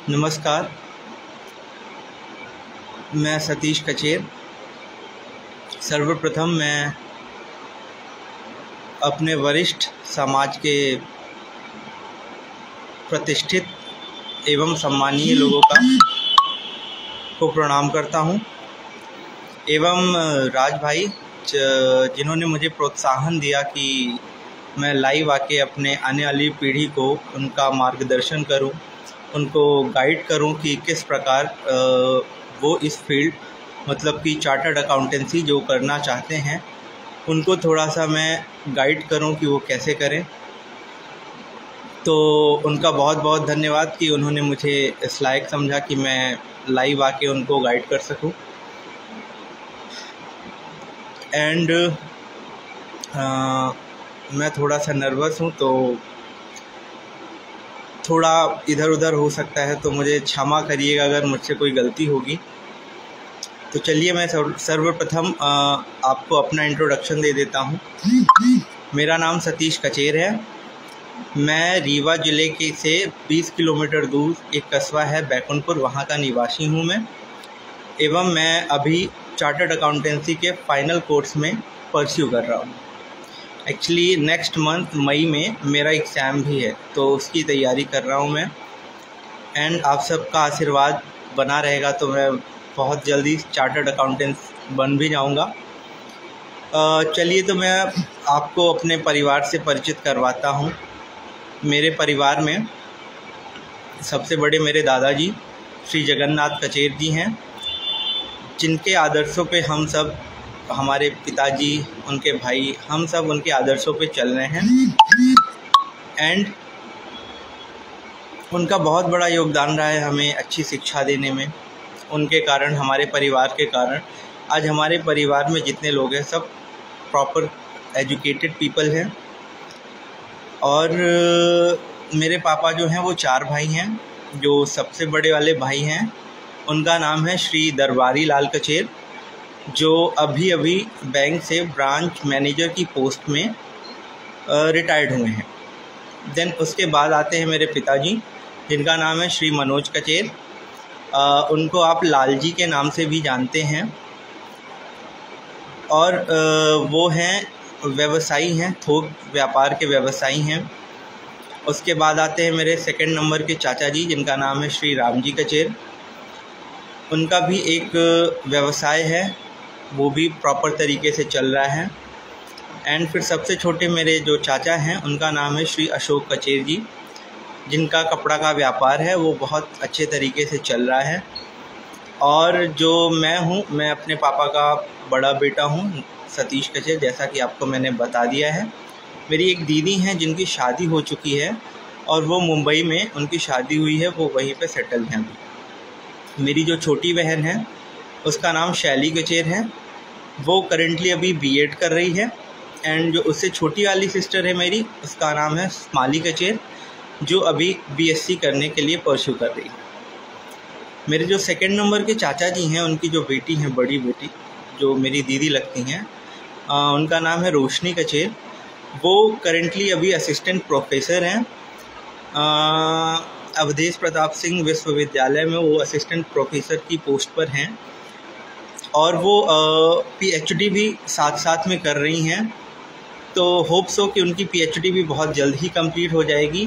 नमस्कार, मैं सतीश कचेर। सर्वप्रथम मैं अपने वरिष्ठ समाज के प्रतिष्ठित एवं सम्मानीय लोगों को प्रणाम करता हूं एवं राज भाई जिन्होंने मुझे प्रोत्साहन दिया कि मैं लाइव आके अपने आने वाली पीढ़ी को उनका मार्गदर्शन करूं, उनको गाइड करूं कि किस प्रकार वो इस फील्ड मतलब कि चार्टर्ड अकाउंटेंसी जो करना चाहते हैं उनको थोड़ा सा मैं गाइड करूं कि वो कैसे करें। तो उनका बहुत बहुत धन्यवाद कि उन्होंने मुझे इस लायक समझा कि मैं लाइव आके उनको गाइड कर सकूं। एंड मैं थोड़ा सा नर्वस हूं, तो थोड़ा इधर उधर हो सकता है, तो मुझे क्षमा करिएगा अगर मुझसे कोई गलती होगी। तो चलिए मैं सर्वप्रथम आपको अपना इंट्रोडक्शन दे देता हूं। मेरा नाम सतीश कचेर है। मैं रीवा ज़िले के से 20 किलोमीटर दूर एक कस्बा है बैकुंठपुर, वहां का निवासी हूं मैं। एवं मैं अभी चार्टर्ड अकाउंटेंसी के फाइनल कोर्स में परस्यू कर रहा हूं। एक्चुअली नेक्स्ट मंथ मई में मेरा एग्ज़ाम भी है, तो उसकी तैयारी कर रहा हूँ मैं। एंड आप सबका आशीर्वाद बना रहेगा तो मैं बहुत जल्दी चार्टर्ड अकाउंटेंट बन भी जाऊँगा। चलिए तो मैं आपको अपने परिवार से परिचित करवाता हूँ। मेरे परिवार में सबसे बड़े मेरे दादाजी श्री जगन्नाथ कचेर जी हैं, जिनके आदर्शों पे हम सब, हमारे पिताजी, उनके भाई, हम सब उनके आदर्शों पे चल रहे हैं। एंड उनका बहुत बड़ा योगदान रहा है हमें अच्छी शिक्षा देने में। उनके कारण, हमारे परिवार के कारण आज हमारे परिवार में जितने लोग हैं सब प्रॉपर एजुकेटेड पीपल हैं। और मेरे पापा जो हैं वो 4 भाई हैं। जो सबसे बड़े वाले भाई हैं उनका नाम है श्री दरबारी लाल कचेर, जो अभी बैंक से ब्रांच मैनेजर की पोस्ट में रिटायर्ड हुए हैं। देन उसके बाद आते हैं मेरे पिताजी, जिनका नाम है श्री मनोज कचेर। उनको आप लालजी के नाम से भी जानते हैं। और वो हैं व्यवसायी हैं, थोक व्यापार के व्यवसायी हैं। उसके बाद आते हैं मेरे सेकंड नंबर के चाचा जी, जिनका नाम है श्री रामजी कचेर। उनका भी एक व्यवसाय है, वो भी प्रॉपर तरीके से चल रहा है। एंड फिर सबसे छोटे मेरे जो चाचा हैं उनका नाम है श्री अशोक कचेर जी, जिनका कपड़ा का व्यापार है, वो बहुत अच्छे तरीके से चल रहा है। और जो मैं हूँ, मैं अपने पापा का बड़ा बेटा हूँ सतीश कचेर, जैसा कि आपको मैंने बता दिया है। मेरी एक दीदी हैं जिनकी शादी हो चुकी है और वो मुंबई में उनकी शादी हुई है, वो वहीं पे सेटल हैं अभी। मेरी जो छोटी बहन है उसका नाम शैली कचेर है, वो करेंटली अभी बीएड कर रही है। एंड जो उससे छोटी वाली सिस्टर है मेरी, उसका नाम है स्माली कचेर, जो अभी बीएससी करने के लिए परस्यू कर रही है। मेरे जो सेकंड नंबर के चाचा जी हैं, उनकी जो बेटी हैं, बड़ी बेटी जो मेरी दीदी लगती हैं, उनका नाम है रोशनी कचेर। वो करेंटली अभी असिस्टेंट प्रोफेसर हैं अवधेश प्रताप सिंह विश्वविद्यालय में, वो असिस्टेंट प्रोफेसर की पोस्ट पर हैं। और वो पीएचडी भी साथ साथ में कर रही हैं। तो होप सो कि उनकी पीएचडी भी बहुत जल्द ही कंप्लीट हो जाएगी।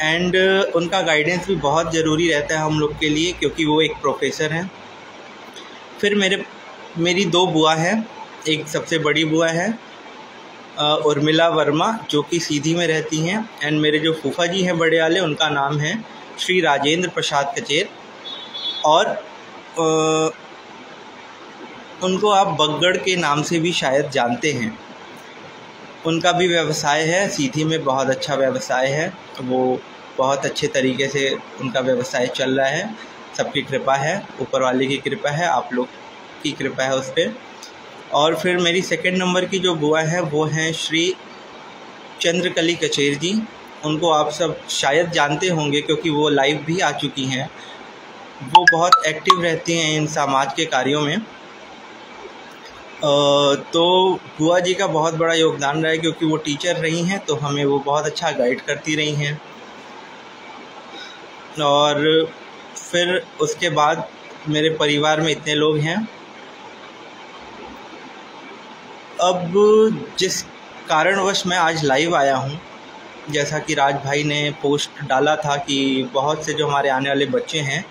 एंड उनका गाइडेंस भी बहुत ज़रूरी रहता है हम लोग के लिए, क्योंकि वो एक प्रोफेसर हैं। फिर मेरी 2 बुआ हैं। एक सबसे बड़ी बुआ है उर्मिला वर्मा, जो कि सीधी में रहती हैं। एंड मेरे जो फूफा जी हैं बड़े वाले, उनका नाम है श्री राजेंद्र प्रसाद कचेर। और उनको आप बगड़ के नाम से भी शायद जानते हैं। उनका भी व्यवसाय है, सीधी में बहुत अच्छा व्यवसाय है। वो बहुत अच्छे तरीके से उनका व्यवसाय चल रहा है। सबकी कृपा है, ऊपर वाले की कृपा है, आप लोग की कृपा है उस पर। और फिर मेरी सेकंड नंबर की जो बुआ है वो हैं श्री चंद्रकली कचेर जी। उनको आप सब शायद जानते होंगे क्योंकि वो लाइव भी आ चुकी हैं। वो बहुत एक्टिव रहती हैं इन समाज के कार्यों में। तो बुआ जी का बहुत बड़ा योगदान रहा है, क्योंकि वो टीचर रही हैं, तो हमें वो बहुत अच्छा गाइड करती रही हैं। और फिर उसके बाद मेरे परिवार में इतने लोग हैं। अब जिस कारणवश मैं आज लाइव आया हूँ, जैसा कि राज भाई ने पोस्ट डाला था कि बहुत से जो हमारे आने वाले बच्चे हैं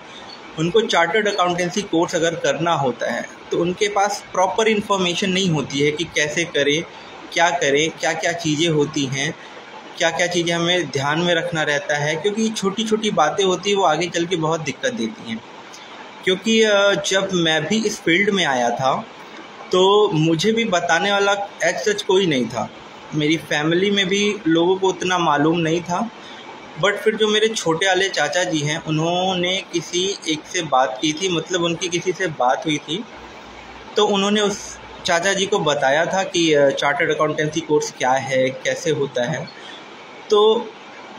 उनको चार्टर्ड अकाउंटेंसी कोर्स अगर करना होता है तो उनके पास प्रॉपर इन्फॉर्मेशन नहीं होती है कि कैसे करें, क्या क्या चीज़ें होती हैं, क्या क्या चीज़ें हमें ध्यान में रखना रहता है, क्योंकि छोटी छोटी बातें होती हैं वो आगे चल के बहुत दिक्कत देती हैं। क्योंकि जब मैं भी इस फील्ड में आया था तो मुझे भी बताने वाला एज सच कोई नहीं था, मेरी फैमिली में भी लोगों को उतना मालूम नहीं था। बट फिर जो मेरे छोटे वाले चाचा जी हैं उन्होंने किसी एक से बात की थी, मतलब उनकी किसी से बात हुई थी, तो उन्होंने उस चाचा जी को बताया था कि चार्टर्ड अकाउंटेंसी कोर्स क्या है, कैसे होता है। तो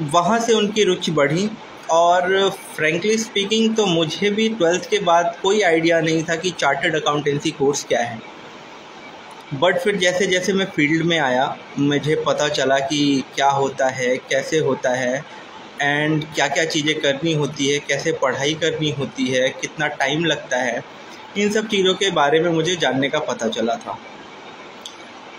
वहाँ से उनकी रुचि बढ़ी और फ्रैंकली स्पीकिंग तो मुझे भी 12th के बाद कोई आइडिया नहीं था कि चार्टर्ड अकाउंटेंसी कोर्स क्या है। बट फिर जैसे जैसे मैं फील्ड में आया मुझे पता चला कि क्या होता है, कैसे होता है एंड क्या क्या चीज़ें करनी होती है, कैसे पढ़ाई करनी होती है, कितना टाइम लगता है, इन सब चीज़ों के बारे में मुझे जानने का पता चला था।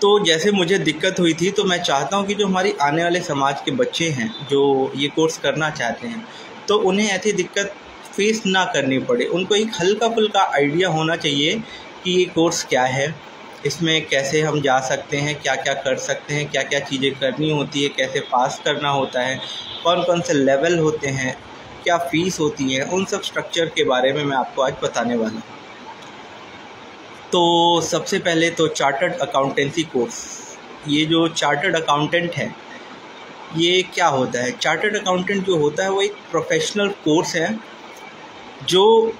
तो जैसे मुझे दिक्कत हुई थी तो मैं चाहता हूँ कि जो हमारी आने वाले समाज के बच्चे हैं जो ये कोर्स करना चाहते हैं तो उन्हें ऐसी दिक्कत फेस ना करनी पड़े। उनको एक हल्का फुल्का आइडिया होना चाहिए कि ये कोर्स क्या है, इसमें कैसे हम जा सकते हैं, क्या क्या कर सकते हैं, क्या क्या चीज़ें करनी होती है, कैसे पास करना होता है, कौन कौन से लेवल होते हैं, क्या फ़ीस होती है, उन सब स्ट्रक्चर के बारे में मैं आपको आज बताने वाला हूँ। तो सबसे पहले तो चार्टर्ड अकाउंटेंसी कोर्स, ये जो चार्टर्ड अकाउंटेंट है ये क्या होता है। चार्टर्ड अकाउंटेंट जो होता है वो एक प्रोफेशनल कोर्स है जो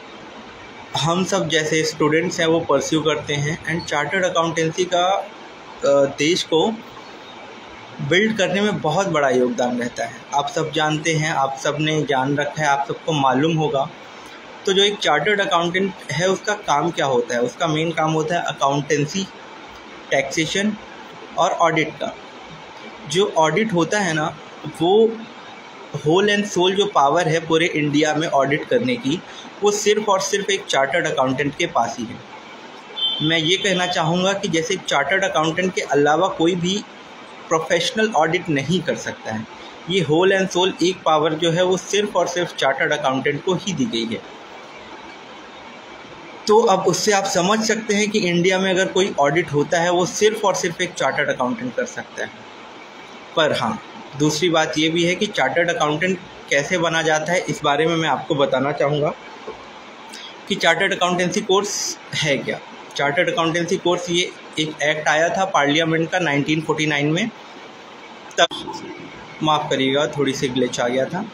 हम सब जैसे स्टूडेंट्स हैं वो परस्यू करते हैं। एंड चार्टर्ड अकाउंटेंसी का देश को बिल्ड करने में बहुत बड़ा योगदान रहता है। आप सब जानते हैं, आप सब ने जान रखा है, आप सबको मालूम होगा। तो जो एक चार्टर्ड अकाउंटेंट है उसका काम क्या होता है, उसका मेन काम होता है अकाउंटेंसी, टैक्सेशन और ऑडिट का। जो ऑडिट होता है ना वो होल एंड सोल जो पावर है पूरे इंडिया में ऑडिट करने की वो सिर्फ़ और सिर्फ एक चार्टर्ड अकाउंटेंट के पास ही है। मैं ये कहना चाहूँगा कि जैसे एक चार्टर्ड अकाउंटेंट के अलावा कोई भी प्रोफेशनल ऑडिट नहीं कर सकता है। ये होल एंड सोल एक पावर जो है वो सिर्फ़ और सिर्फ चार्टर्ड अकाउंटेंट को ही दी गई है। तो अब उससे आप समझ सकते हैं कि इंडिया में अगर कोई ऑडिट होता है वो सिर्फ़ और सिर्फ एक चार्टर्ड अकाउंटेंट कर सकता है। पर हाँ, दूसरी बात ये भी है कि चार्टर्ड अकाउंटेंट कैसे बना जाता है इस बारे में मैं आपको बताना चाहूँगा कि चार्टर्ड अकाउंटेंसी कोर्स है क्या। चार्टर्ड अकाउंटेंसी कोर्स ये एक एक्ट आया था पार्लियामेंट का 1949 में, तब माफ़ करिएगा थोड़ी सी ग्लिच आ गया था।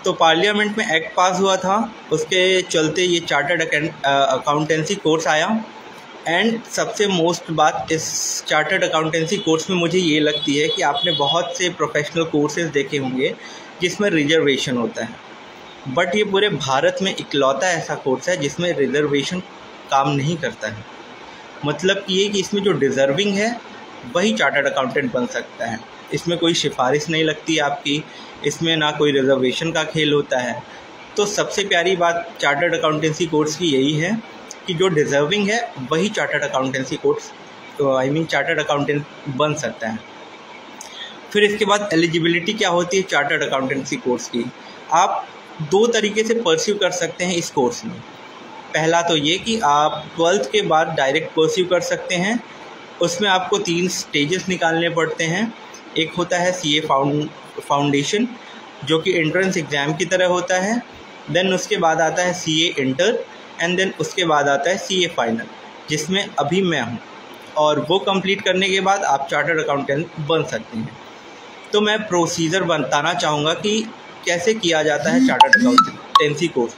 तो पार्लियामेंट में एक्ट पास हुआ था, उसके चलते ये चार्टर्ड अकाउंटेंसी कोर्स आया। एंड सबसे मोस्ट बात इस चार्टर्ड अकाउंटेंसी कोर्स में मुझे ये लगती है कि आपने बहुत से प्रोफेशनल कोर्सेज देखे होंगे जिसमें रिजर्वेशन होता है, बट ये पूरे भारत में इकलौता ऐसा कोर्स है जिसमें रिजर्वेशन काम नहीं करता है। मतलब कि ये कि इसमें जो डिज़र्विंग है वही चार्टर्ड अकाउंटेंट बन सकता है। इसमें कोई सिफारिश नहीं लगती आपकी, इसमें ना कोई रिजर्वेशन का खेल होता है। तो सबसे प्यारी बात चार्टर्ड अकाउंटेंसी कोर्स की यही है कि जो डिज़र्विंग है वही chartered accountancy course chartered accountant बन सकता है। फिर इसके बाद एलिजिबिलिटी क्या होती है चार्टर्ड अकाउंटेंसी कोर्स की। आप दो तरीके से परस्यू कर सकते हैं इस कोर्स में। पहला तो ये कि आप 12th के बाद डायरेक्ट परस्यू कर सकते हैं। उसमें आपको 3 स्टेजेस निकालने पड़ते हैं। एक होता है CA फाउंडेशन जो कि एंट्रेंस एग्ज़ाम की तरह होता है। देन उसके बाद आता है CA इंटर एंड देन उसके बाद आता है CA फाइनल, जिसमें अभी मैं हूँ। और वो कंप्लीट करने के बाद आप चार्टर्ड अकाउंटेंट बन सकते हैं। तो मैं प्रोसीजर बताना चाहूँगा कि कैसे किया जाता है चार्टर्ड अकाउंटेंसी कोर्स।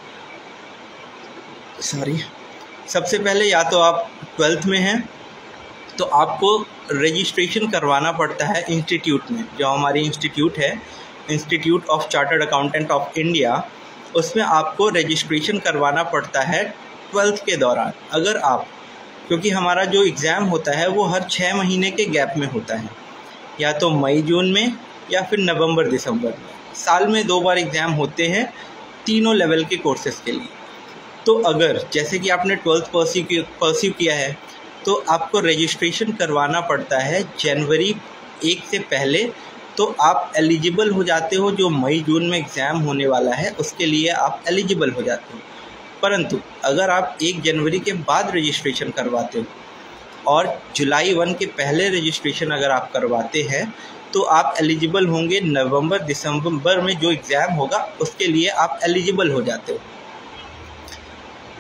सबसे पहले या तो आप 12th में हैं तो आपको रजिस्ट्रेशन करवाना पड़ता है इंस्टीट्यूट में। जो हमारी इंस्टीट्यूट है, institute of chartered accountant of India, उसमें आपको रजिस्ट्रेशन करवाना पड़ता है 12th के दौरान। अगर आप, क्योंकि हमारा जो एग्ज़ाम होता है वो हर 6 महीने के गैप में होता है, या तो मई जून में या फिर नवंबर दिसंबर में। साल में 2 बार एग्ज़ाम होते हैं तीनों लेवल के कोर्सेज़ के लिए। तो अगर जैसे कि आपने 12th परस्यू किया है तो आपको रजिस्ट्रेशन करवाना पड़ता है जनवरी 1 से पहले, तो आप एलिजिबल हो जाते हो। जो मई जून में एग्ज़ाम होने वाला है उसके लिए आप एलिजिबल हो जाते हो। परंतु अगर आप 1 जनवरी के बाद रजिस्ट्रेशन करवाते हो और जुलाई 1 के पहले रजिस्ट्रेशन अगर आप करवाते हैं तो आप एलिजिबल होंगे नवंबर दिसंबर में जो एग्ज़ाम होगा उसके लिए आप एलिजिबल हो जाते हो।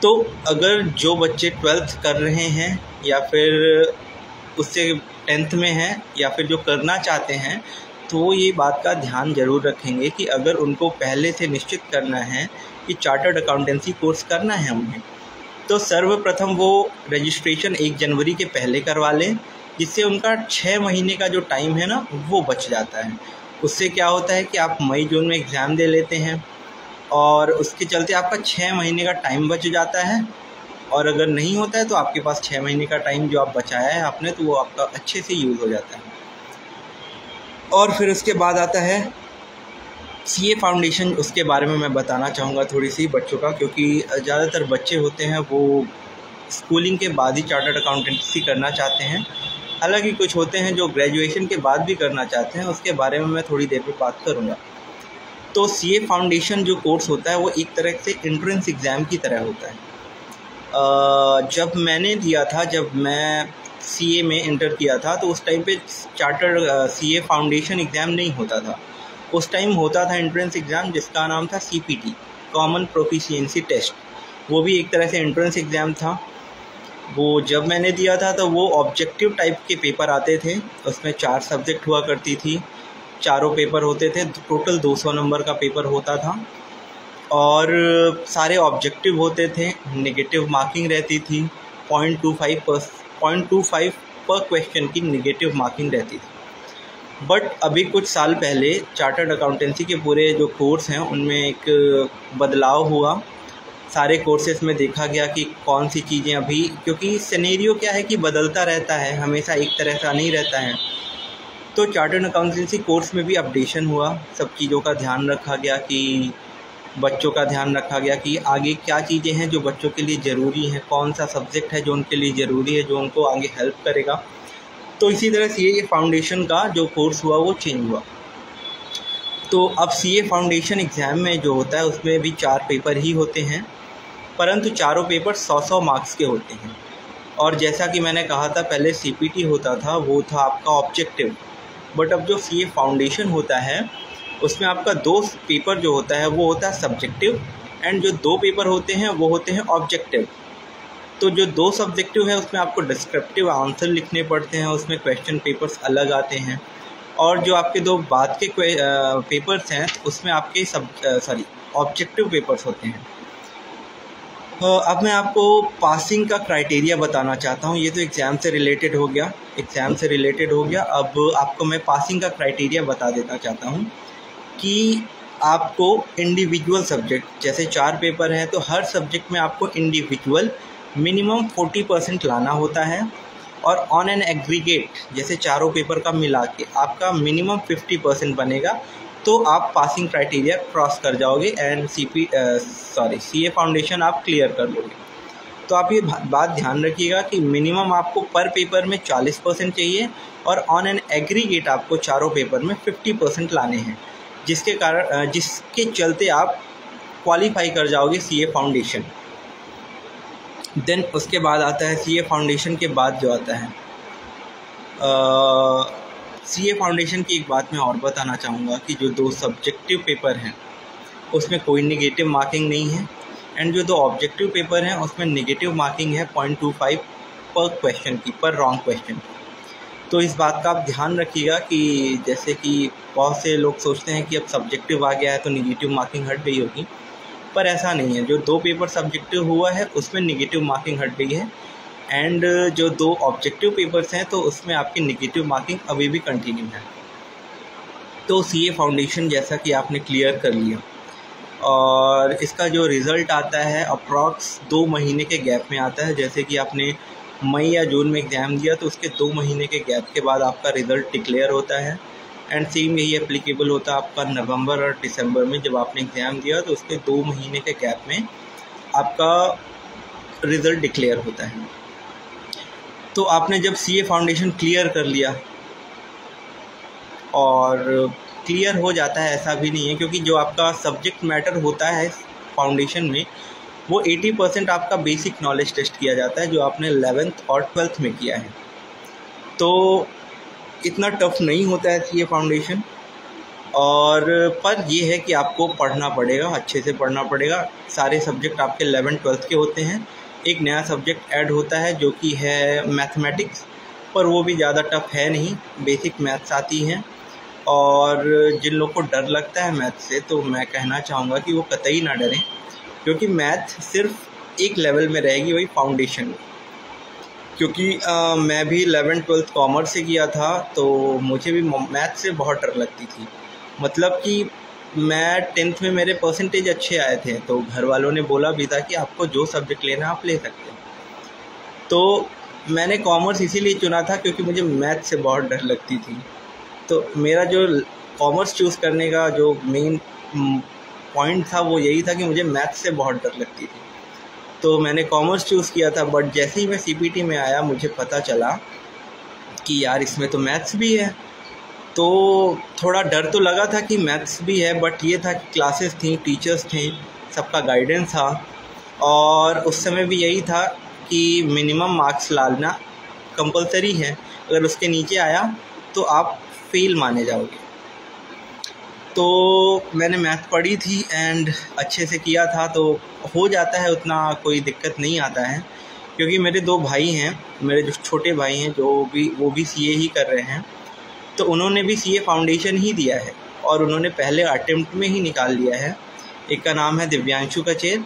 तो अगर जो बच्चे 12th कर रहे हैं या फिर उससे 10th में हैं या फिर जो करना चाहते हैं तो ये बात का ध्यान ज़रूर रखेंगे कि अगर उनको पहले से निश्चित करना है कि चार्टर्ड अकाउंटेंसी कोर्स करना है उन्हें, तो सर्वप्रथम वो रजिस्ट्रेशन 1 जनवरी के पहले करवा लें, जिससे उनका 6 महीने का जो टाइम है ना वो बच जाता है। उससे क्या होता है कि आप मई जून में एग्ज़ाम दे लेते हैं और उसके चलते आपका 6 महीने का टाइम बच जाता है। और अगर नहीं होता है तो आपके पास 6 महीने का टाइम जो आप बचाया है आपने, तो वो आपका अच्छे से यूज़ हो जाता है। और फिर उसके बाद आता है सीए फाउंडेशन। उसके बारे में मैं बताना चाहूँगा थोड़ी सी बच्चों का, क्योंकि ज़्यादातर बच्चे होते हैं वो स्कूलिंग के बाद ही चार्टर्ड अकाउंटेंसी करना चाहते हैं। हालांकि कुछ होते हैं जो ग्रेजुएशन के बाद भी करना चाहते हैं, उसके बारे में मैं थोड़ी देर में बात करूँगा। तो सीए फाउंडेशन जो कोर्स होता है वो एक तरह से एंट्रेंस एग्ज़ाम की तरह होता है। जब मैंने दिया था, जब मैं सीए में इंटर किया था तो उस टाइम पे चार्टर्ड सीए फाउंडेशन एग्ज़ाम नहीं होता था। उस टाइम होता था एंट्रेंस एग्ज़ाम जिसका नाम था सीपीटी, कॉमन प्रोफिशिएंसी टेस्ट। वो भी एक तरह से एंट्रेंस एग्ज़ाम था। वो जब मैंने दिया था तो वो ऑब्जेक्टिव टाइप के पेपर आते थे, उसमें 4 सब्जेक्ट हुआ करती थी, चारों पेपर होते थे, टोटल 200 नंबर का पेपर होता था और सारे ऑब्जेक्टिव होते थे। नेगेटिव मार्किंग रहती थी, 0.25 पर क्वेश्चन की नेगेटिव मार्किंग रहती थी। बट अभी कुछ साल पहले चार्टर्ड अकाउंटेंसी के पूरे जो कोर्स हैं उनमें एक बदलाव हुआ। सारे कोर्सेज में देखा गया कि कौन सी चीज़ें अभी, क्योंकि सिनेरियो क्या है कि बदलता रहता है, हमेशा एक तरह का नहीं रहता है। तो चार्टर्ड अकाउंटेंसी कोर्स में भी अपडेशन हुआ, सब चीज़ों का ध्यान रखा गया कि बच्चों का ध्यान रखा गया कि आगे क्या चीज़ें हैं जो बच्चों के लिए ज़रूरी हैं, कौन सा सब्जेक्ट है जो उनके लिए ज़रूरी है, जो उनको आगे हेल्प करेगा। तो इसी तरह से ये फाउंडेशन का जो कोर्स हुआ वो चेंज हुआ। तो अब सीए फाउंडेशन एग्ज़ाम में जो होता है उसमें भी 4 पेपर ही होते हैं, परंतु चारों पेपर 100-100 मार्क्स के होते हैं। और जैसा कि मैंने कहा था पहले सीपीटी होता था, वो था आपका ऑब्जेक्टिव। बट अब जो सीए फाउंडेशन होता है उसमें आपका 2 पेपर जो होता है वो होता है सब्जेक्टिव, एंड जो 2 पेपर होते हैं वो होते हैं ऑब्जेक्टिव। तो जो 2 सब्जेक्टिव है उसमें आपको डिस्क्रिप्टिव आंसर लिखने पड़ते हैं, उसमें क्वेश्चन पेपर्स अलग आते हैं। और जो आपके 2 बाद के पेपर्स हैं उसमें आपके ऑब्जेक्टिव पेपर्स होते हैं। अब मैं आपको पासिंग का क्राइटेरिया बताना चाहता हूँ। ये तो एग्ज़ाम से रिलेटेड हो गया, अब आपको मैं पासिंग का क्राइटेरिया बता देना चाहता हूँ कि आपको इंडिविजुअल सब्जेक्ट, जैसे 4 पेपर हैं तो हर सब्जेक्ट में आपको इंडिविजुअल मिनिमम 40% लाना होता है, और ऑन एन एग्रीगेट जैसे चारों पेपर का मिला के आपका मिनिमम 50% बनेगा, तो आप पासिंग क्राइटेरिया क्रॉस कर जाओगे एंड सीए फाउंडेशन आप क्लियर कर लोगे। तो आप ये बात ध्यान रखिएगा कि मिनिमम आपको पर पेपर में 40% चाहिए और ऑन एन एग्रीगेट आपको चारों पेपर में 50% लाने हैं, जिसके चलते आप क्वालिफाई कर जाओगे सीए फाउंडेशन। देन उसके बाद आता है सीए फाउंडेशन के बाद जो आता है सीए फाउंडेशन की एक बात मैं और बताना चाहूँगा कि जो 2 सब्जेक्टिव पेपर हैं उसमें कोई नेगेटिव मार्किंग नहीं है, एंड जो 2 ऑब्जेक्टिव पेपर हैं उसमें नेगेटिव मार्किंग है 0.25 पर क्वेश्चन की, पर रॉन्ग क्वेश्चन। तो इस बात का आप ध्यान रखिएगा कि जैसे कि बहुत से लोग सोचते हैं कि अब सब्जेक्टिव आ गया है तो नेगेटिव मार्किंग हट गई होगी, पर ऐसा नहीं है। जो 2 पेपर सब्जेक्टिव हुआ है उसमें नेगेटिव मार्किंग हट गई है, एंड जो 2 ऑब्जेक्टिव पेपर्स हैं तो उसमें आपकी नेगेटिव मार्किंग अभी भी कंटिन्यू है। तो सीए फाउंडेशन जैसा कि आपने क्लियर कर लिया, और इसका जो रिज़ल्ट आता है अप्रॉक्स 2 महीने के गैप में आता है। जैसे कि आपने मई या जून में एग्ज़ाम दिया तो उसके 2 महीने के गैप के बाद आपका रिज़ल्ट डिक्लेयर होता है, एंड सेम यही एप्लीकेबल होता है आपका नवंबर और दिसंबर में। जब आपने एग्ज़ाम दिया तो उसके 2 महीने के गैप में आपका रिज़ल्ट डिक्लेयर होता है। तो आपने जब सीए फाउंडेशन क्लियर कर लिया, और क्लियर हो जाता है ऐसा भी नहीं है, क्योंकि जो आपका सब्जेक्ट मैटर होता है फाउंडेशन में वो 80% आपका बेसिक नॉलेज टेस्ट किया जाता है जो आपने 11th और 12th में किया है। तो इतना टफ नहीं होता है सीए फाउंडेशन, और पर ये है कि आपको पढ़ना पड़ेगा, अच्छे से पढ़ना पड़ेगा। सारे सब्जेक्ट आपके 11th 12th के होते हैं। एक नया सब्जेक्ट ऐड होता है जो कि है मैथमेटिक्स, पर वो भी ज़्यादा टफ है नहीं, बेसिक मैथ्स आती हैं। और जिन लोग को डर लगता है मैथ से, तो मैं कहना चाहूँगा कि वो कतई ना डरें, क्योंकि मैथ सिर्फ एक लेवल में रहेगी, वही फाउंडेशन में। क्योंकि मैं भी 11th 12th कॉमर्स से किया था, तो मुझे भी मैथ से बहुत डर लगती थी। मतलब कि मैं 10th में मेरे परसेंटेज अच्छे आए थे, तो घर वालों ने बोला भी था कि आपको जो सब्जेक्ट लेना आप ले सकते हैं। तो मैंने कॉमर्स इसीलिए चुना था क्योंकि मुझे मैथ से बहुत डर लगती थी। तो मेरा जो कॉमर्स चूज़ करने का जो मेन पॉइंट था वो यही था कि मुझे मैथ से बहुत डर लगती थी, तो मैंने कॉमर्स चूज़ किया था। बट जैसे ही मैं सीपीटी में आया मुझे पता चला कि यार इसमें तो मैथ्स भी है, तो थोड़ा डर तो लगा था कि मैथ्स भी है, बट ये था कि क्लासेस थी, टीचर्स थे, सबका गाइडेंस था, और उस समय भी यही था कि मिनिमम मार्क्स लाना कंपलसरी है, अगर उसके नीचे आया तो आप फेल माने जाओगे। तो मैंने मैथ पढ़ी थी एंड अच्छे से किया था, तो हो जाता है, उतना कोई दिक्कत नहीं आता है। क्योंकि मेरे 2 भाई हैं, मेरे जो छोटे भाई हैं वो भी सीए ही कर रहे हैं, तो उन्होंने भी सीए फाउंडेशन ही दिया है और उन्होंने पहले अटेम्प्ट में ही निकाल लिया है। एक का नाम है दिव्यांशु कचेर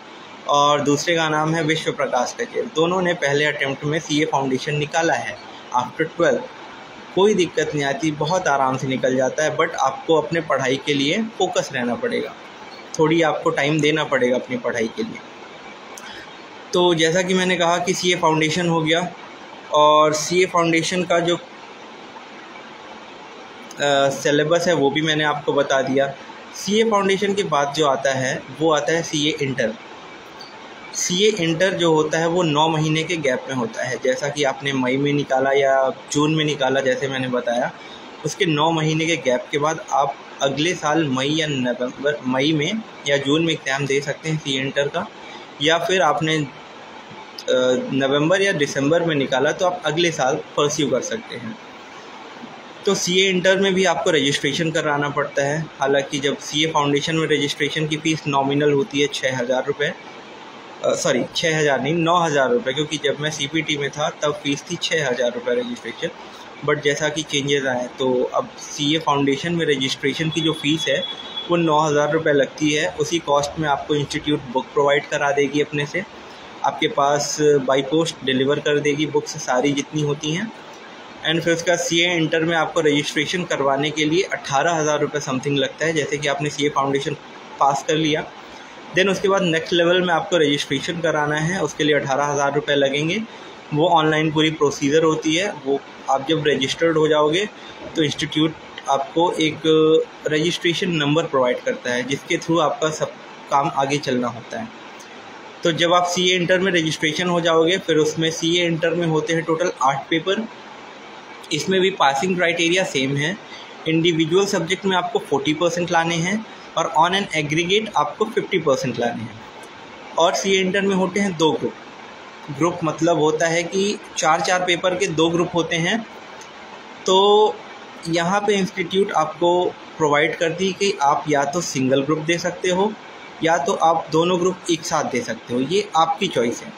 और दूसरे का नाम है विश्व प्रकाश कचेर। दोनों ने पहले अटेम्प्ट में सीए फाउंडेशन निकाला है आफ्टर 12। कोई दिक्कत नहीं आती, बहुत आराम से निकल जाता है। बट आपको अपने पढ़ाई के लिए फोकस रहना पड़ेगा, थोड़ी आपको टाइम देना पड़ेगा अपनी पढ़ाई के लिए। तो जैसा कि मैंने कहा कि सीए फाउंडेशन हो गया, और सीए फाउंडेशन का जो सिलेबस है वो भी मैंने आपको बता दिया। सीए फाउंडेशन के बाद जो आता है वो आता है सीए इंटर। सीए इंटर जो होता है वो 9 महीने के गैप में होता है। जैसा कि आपने मई में निकाला या जून में निकाला, जैसे मैंने बताया, उसके 9 महीने के गैप के बाद आप अगले साल मई में या जून में एग्ज़ाम दे सकते हैं सीए इंटर का, या फिर आपने नवंबर या दिसंबर में निकाला तो आप अगले साल परस्यू कर सकते हैं। तो सीए इंटर में भी आपको रजिस्ट्रेशन कराना पड़ता है। हालांकि जब सीए फाउंडेशन में रजिस्ट्रेशन की फ़ीस नॉमिनल होती है 6,000 रुपये, 6,000 नहीं 9,000 रुपये, क्योंकि जब मैं सीपीटी में था तब फ़ीस थी 6,000 रुपये रजिस्ट्रेशन। बट जैसा कि चेंजेस आए तो अब सीए फाउंडेशन में रजिस्ट्रेशन की जो फ़ीस है वो 9,000 रुपये लगती है। उसी कॉस्ट में आपको इंस्टीट्यूट बुक प्रोवाइड करा देगी, अपने से आपके पास बाई पोस्ट डिलीवर कर देगी बुक्स सारी जितनी होती हैं। एंड फिर उसका सीए इंटर में आपको रजिस्ट्रेशन करवाने के लिए 18,000 रुपये समथिंग लगता है। जैसे कि आपने सीए फाउंडेशन पास कर लिया, देन उसके बाद नेक्स्ट लेवल में आपको रजिस्ट्रेशन कराना है, उसके लिए 18,000 रुपये लगेंगे। वो ऑनलाइन पूरी प्रोसीजर होती है। वो आप जब रजिस्टर्ड हो जाओगे तो इंस्टीट्यूट आपको एक रजिस्ट्रेशन नंबर प्रोवाइड करता है, जिसके थ्रू आपका सब काम आगे चलना होता है। तो जब आप सीए इंटर में रजिस्ट्रेशन हो जाओगे, फिर उसमें सीए इंटर में होते हैं टोटल 8 पेपर। इसमें भी पासिंग क्राइटेरिया सेम है। इंडिविजुअल सब्जेक्ट में आपको 40% लाने हैं और ऑन एन एग्रीगेट आपको 50% लाने हैं। और सीए इंटर में होते हैं 2 ग्रुप मतलब होता है कि 4-4 पेपर के 2 ग्रुप होते हैं। तो यहाँ पे इंस्टीट्यूट आपको प्रोवाइड करती है कि आप या तो सिंगल ग्रुप दे सकते हो या तो आप दोनों ग्रुप एक साथ दे सकते हो, ये आपकी चॉइस है।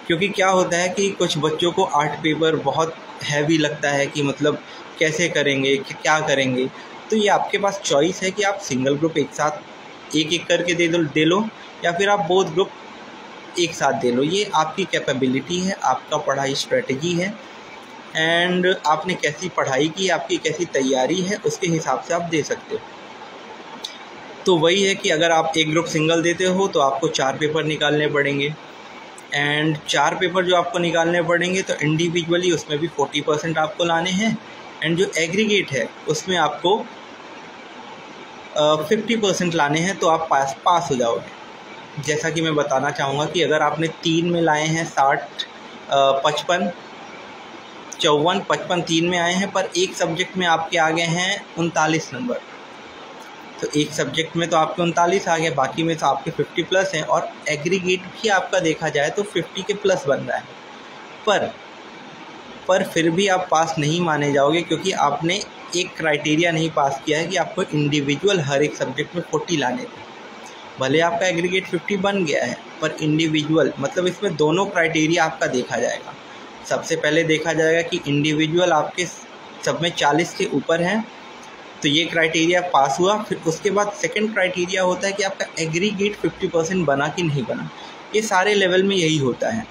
क्योंकि क्या होता है कि कुछ बच्चों को 8 पेपर बहुत हैवी लगता है कि मतलब कैसे करेंगे, क्या करेंगे। तो ये आपके पास चॉइस है कि आप सिंगल ग्रुप एक साथ एक करके दे लो या फिर आप बोथ ग्रुप एक साथ दे लो। ये आपकी कैपेबिलिटी है, आपका पढ़ाई स्ट्रेटजी है, एंड आपने कैसी पढ़ाई की, आपकी कैसी तैयारी है, उसके हिसाब से आप दे सकते हो। तो वही है कि अगर आप एक ग्रुप सिंगल देते हो तो आपको 4 पेपर निकालने पड़ेंगे, एंड 4 पेपर जो आपको निकालने पड़ेंगे तो इंडिविजुअली उसमें भी 40% आपको लाने हैं एंड जो एग्रीगेट है उसमें आपको 50% लाने हैं तो आप पास हो जाओगे। जैसा कि मैं बताना चाहूँगा कि अगर आपने 3 में लाए हैं 60, 55, 54, 55 3 में आए हैं, पर एक सब्जेक्ट में आपके आ गए हैं 39 नंबर, तो एक सब्जेक्ट में तो आपके 39 आ गए, बाकी में तो आपके 50 प्लस हैं, और एग्रीगेट भी आपका देखा जाए तो 50 के प्लस बन रहा है। पर फिर भी आप पास नहीं माने जाओगे, क्योंकि आपने एक क्राइटेरिया नहीं पास किया है कि आपको इंडिविजुअल हर एक सब्जेक्ट में 40 लाने थे। भले आपका एग्रीगेट 50 बन गया है, पर इंडिविजुअल मतलब इसमें दोनों क्राइटेरिया आपका देखा जाएगा। सबसे पहले देखा जाएगा कि इंडिविजुअल आपके सब में 40 के ऊपर हैं, तो ये क्राइटेरिया पास हुआ। फिर उसके बाद सेकंड क्राइटेरिया होता है कि आपका एग्रीगेट 50% बना कि नहीं बना। ये सारे लेवल में यही होता है।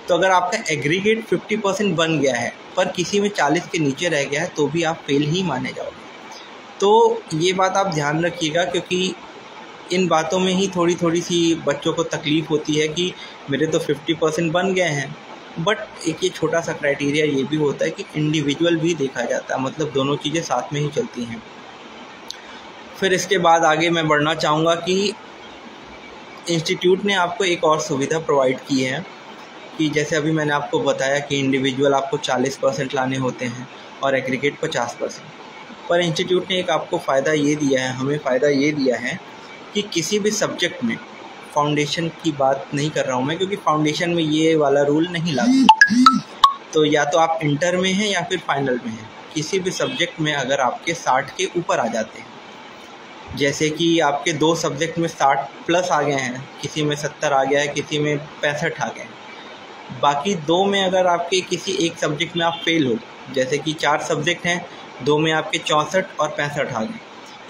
तो अगर आपका एग्रीगेट 50% बन गया है पर किसी में 40 के नीचे रह गया है, तो भी आप फेल ही माने जाओगे। तो ये बात आप ध्यान रखिएगा, क्योंकि इन बातों में ही थोड़ी सी बच्चों को तकलीफ़ होती है कि मेरे तो 50% बन गए हैं। बट एक ये छोटा सा क्राइटेरिया ये भी होता है कि इंडिविजुअल भी देखा जाता है, मतलब दोनों चीज़ें साथ में ही चलती हैं। फिर इसके बाद आगे मैं बढ़ना चाहूँगा कि इंस्टीट्यूट ने आपको एक और सुविधा प्रोवाइड की है कि जैसे अभी मैंने आपको बताया कि इंडिविजुअल आपको 40% लाने होते हैं और एग्रीगेट 50%, पर इंस्टीट्यूट ने एक आपको फ़ायदा ये दिया है, हमें फ़ायदा ये दिया है कि किसी भी सब्जेक्ट में, फाउंडेशन की बात नहीं कर रहा हूँ मैं, क्योंकि फाउंडेशन में ये वाला रूल नहीं लागू, तो या तो आप इंटर में हैं या फिर फाइनल में हैं, किसी भी सब्जेक्ट में अगर आपके 60 के ऊपर आ जाते हैं, जैसे कि आपके 2 सब्जेक्ट में 60 प्लस आ गए हैं, किसी में 70 आ गया है, किसी में 65 आ गए हैं, बाकी 2 में अगर आपके किसी एक सब्जेक्ट में आप फेल हो, जैसे कि 4 सब्जेक्ट हैं, 2 में आपके 64 और 65 आ गए,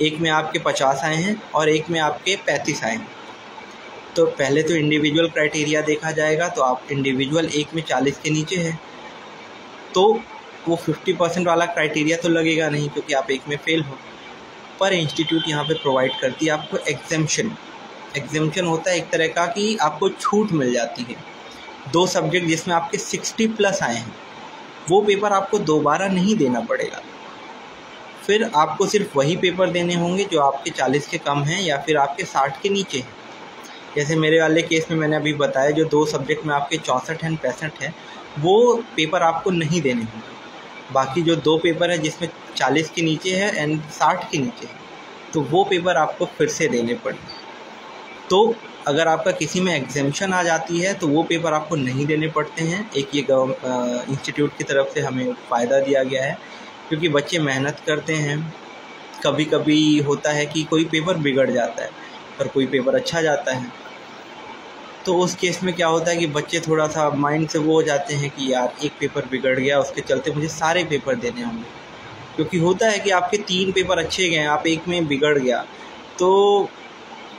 एक में आपके 50 आए हैं और एक में आपके 35 आए हैं, तो पहले तो इंडिविजुअल क्राइटेरिया देखा जाएगा। तो आप इंडिविजुअल एक में 40 के नीचे है, तो वो 50% वाला क्राइटेरिया तो लगेगा नहीं, क्योंकि आप एक में फेल हो। पर इंस्टीट्यूट यहाँ पे प्रोवाइड करती है आपको एग्जेम्पशन होता है एक तरह का कि आपको छूट मिल जाती है। 2 सब्जेक्ट जिसमें आपके 60 प्लस आए हैं, वो पेपर आपको दोबारा नहीं देना पड़ेगा, फिर आपको सिर्फ वही पेपर देने होंगे जो आपके 40 के कम हैं या फिर आपके 60 के नीचे हैं। जैसे मेरे वाले केस में मैंने अभी बताया, जो 2 सब्जेक्ट में आपके 64 हैं, 65 हैं, वो पेपर आपको नहीं देने होंगे। बाकी जो 2 पेपर है जिसमें 40 के नीचे है एंड 60 के नीचे है, तो वो पेपर आपको फिर से देने पड़ेंगे। तो अगर आपका किसी में एग्जेम्पशन आ जाती है तो वो पेपर आपको नहीं देने पड़ते हैं। एक ये इंस्टीट्यूट की तरफ से हमें फ़ायदा दिया गया है, क्योंकि बच्चे मेहनत करते हैं। कभी कभी होता है कि कोई पेपर बिगड़ जाता है पर कोई पेपर अच्छा जाता है, तो उस केस में क्या होता है कि बच्चे थोड़ा सा माइंड से वो हो जाते हैं कि यार एक पेपर बिगड़ गया, उसके चलते मुझे सारे पेपर देने होंगे। क्योंकि होता है कि आपके 3 पेपर अच्छे गए, आप एक में बिगड़ गया, तो